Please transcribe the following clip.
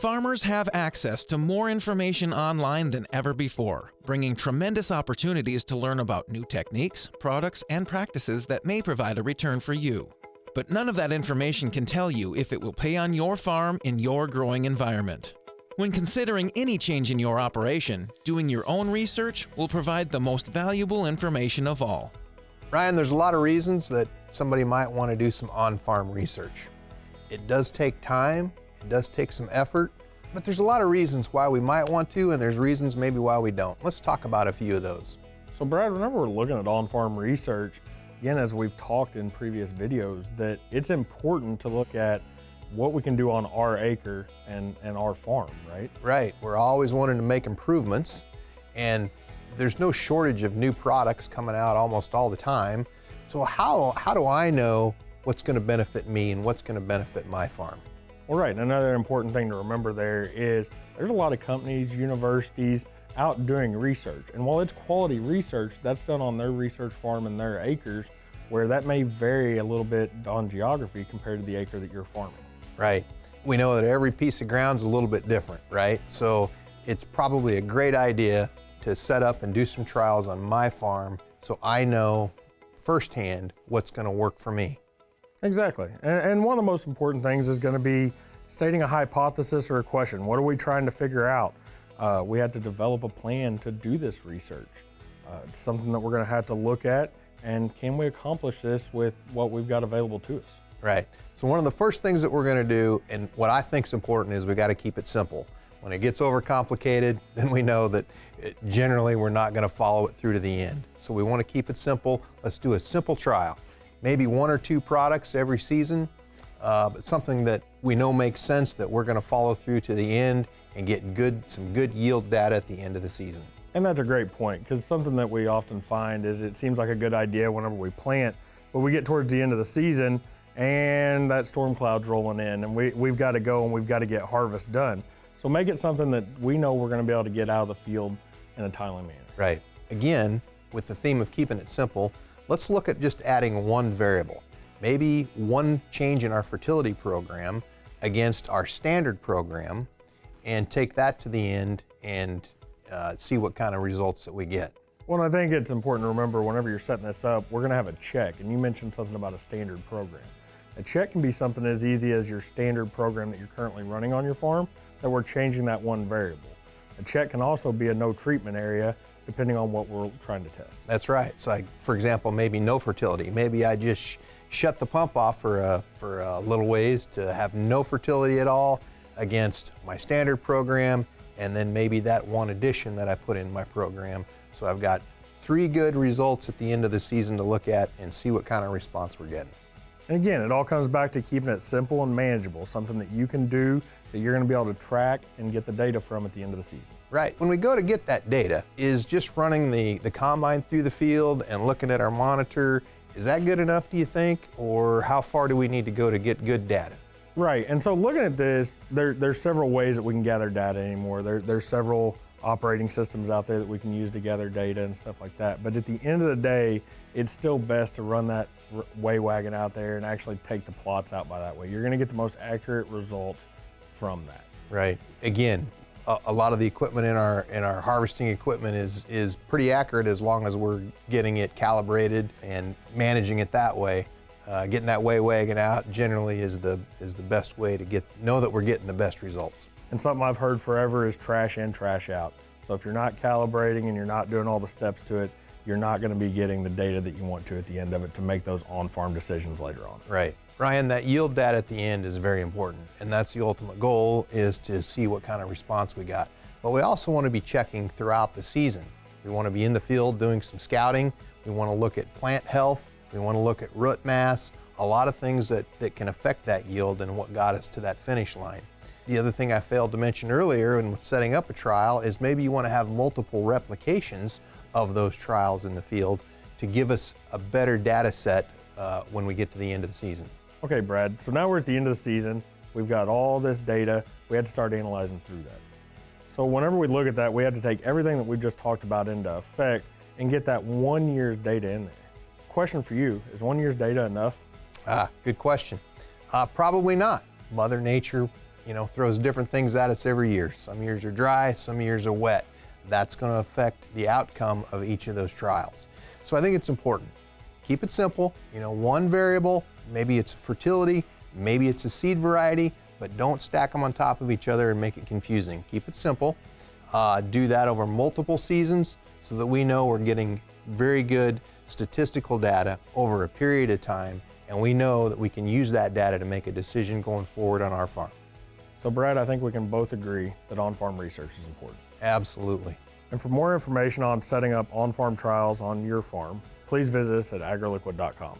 Farmers have access to more information online than ever before, bringing tremendous opportunities to learn about new techniques, products, and practices that may provide a return for you. But none of that information can tell you if it will pay on your farm in your growing environment. When considering any change in your operation, doing your own research will provide the most valuable information of all. Ryan, there's a lot of reasons that somebody might want to do some on-farm research. It does take time, it does take some effort, but there's a lot of reasons why we might want to, and there's reasons maybe why we don't. Let's talk about a few of those. So Brad, whenever we're looking at on-farm research, again, as we've talked in previous videos, that it's important to look at what we can do on our acre and our farm, right? Right, we're always wanting to make improvements, and there's no shortage of new products coming out almost all the time. So how do I know what's going to benefit me and what's going to benefit my farm? Well, right, and another important thing to remember there is there's a lot of companies, universities out doing research. And while it's quality research, that's done on their research farm and their acres, where that may vary a little bit on geography compared to the acre that you're farming. Right. We know that every piece of ground's a little bit different, right? So it's probably a great idea to set up and do some trials on my farm so I know firsthand what's going to work for me. Exactly. And one of the most important things is going to be stating a hypothesis or a question. What are we trying to figure out? We had to develop a plan to do this research. It's something that we're going to have to look at, and can we accomplish this with what we've got available to us? Right. So one of the first things that we're going to do, and what I think is important, is we got to keep it simple. When it gets overcomplicated, then we know that generally we're not going to follow it through to the end. So we want to keep it simple. Let's do a simple trial. Maybe 1 or 2 products every season, but something that we know makes sense that we're going to follow through to the end and get some good yield data at the end of the season. And that's a great point, because something that we often find is it seems like a good idea whenever we plant, but we get towards the end of the season and that storm cloud's rolling in, and we've got to go and we've got to get harvest done. So make it something that we know we're going to be able to get out of the field in a timely manner. Right. Again, with the theme of keeping it simple, let's look at just adding one variable. Maybe one change in our fertility program against our standard program, and take that to the end and see what kind of results that we get. Well, I think it's important to remember whenever you're setting this up, we're going to have a check, and you mentioned something about a standard program. A check can be something as easy as your standard program that you're currently running on your farm, that we're changing that one variable. A check can also be a no treatment area, depending on what we're trying to test. That's right. So like, for example, maybe no fertility. Maybe I just shut the pump off for a little ways to have no fertility at all against my standard program, and then maybe that one addition that I put in my program. So I've got 3 good results at the end of the season to look at and see what kind of response we're getting. And again, it all comes back to keeping it simple and manageable, something that you can do, that you're going to be able to track and get the data from at the end of the season. Right. When we go to get that data, is just running the combine through the field and looking at our monitor, is that good enough, do you think? Or how far do we need to go to get good data? Right, and so looking at this, there's several ways that we can gather data anymore. There's several operating systems out there that we can use to gather data and stuff like that. But at the end of the day, it's still best to run that weigh wagon out there and actually take the plots out by that way. You're going to get the most accurate results from that. Right. Again, a lot of the equipment in our harvesting equipment is pretty accurate as long as we're getting it calibrated and managing it that way. Getting that weigh wagon out generally is the best way to know that we're getting the best results. And something I've heard forever is trash in, trash out. So if you're not calibrating and you're not doing all the steps to it, you're not going to be getting the data that you want to at the end of it to make those on-farm decisions later on. Right. Ryan, that yield data at the end is very important, and that's the ultimate goal, is to see what kind of response we got. But we also want to be checking throughout the season. We want to be in the field doing some scouting. We want to look at plant health. We want to look at root mass, a lot of things that can affect that yield and what got us to that finish line. The other thing I failed to mention earlier in setting up a trial is maybe you want to have multiple replications of those trials in the field to give us a better data set when we get to the end of the season. Okay, Brad, so now we're at the end of the season. We've got all this data. We had to start analyzing through that. So whenever we look at that, we had to take everything that we've just talked about into effect and get that 1 year's data in there. Question for you, is 1 year's data enough? Good question. Probably not. Mother Nature throws different things at us every year. Some years are dry, some years are wet. That's going to affect the outcome of each of those trials. So I think it's important. Keep it simple. One variable, maybe it's fertility, maybe it's a seed variety, but don't stack them on top of each other and make it confusing. Keep it simple. Do that over multiple seasons so that we know we're getting very good statistical data over a period of time, and we know that we can use that data to make a decision going forward on our farm. So Brad, I think we can both agree that on-farm research is important. Absolutely. And for more information on setting up on-farm trials on your farm, please visit us at agroliquid.com.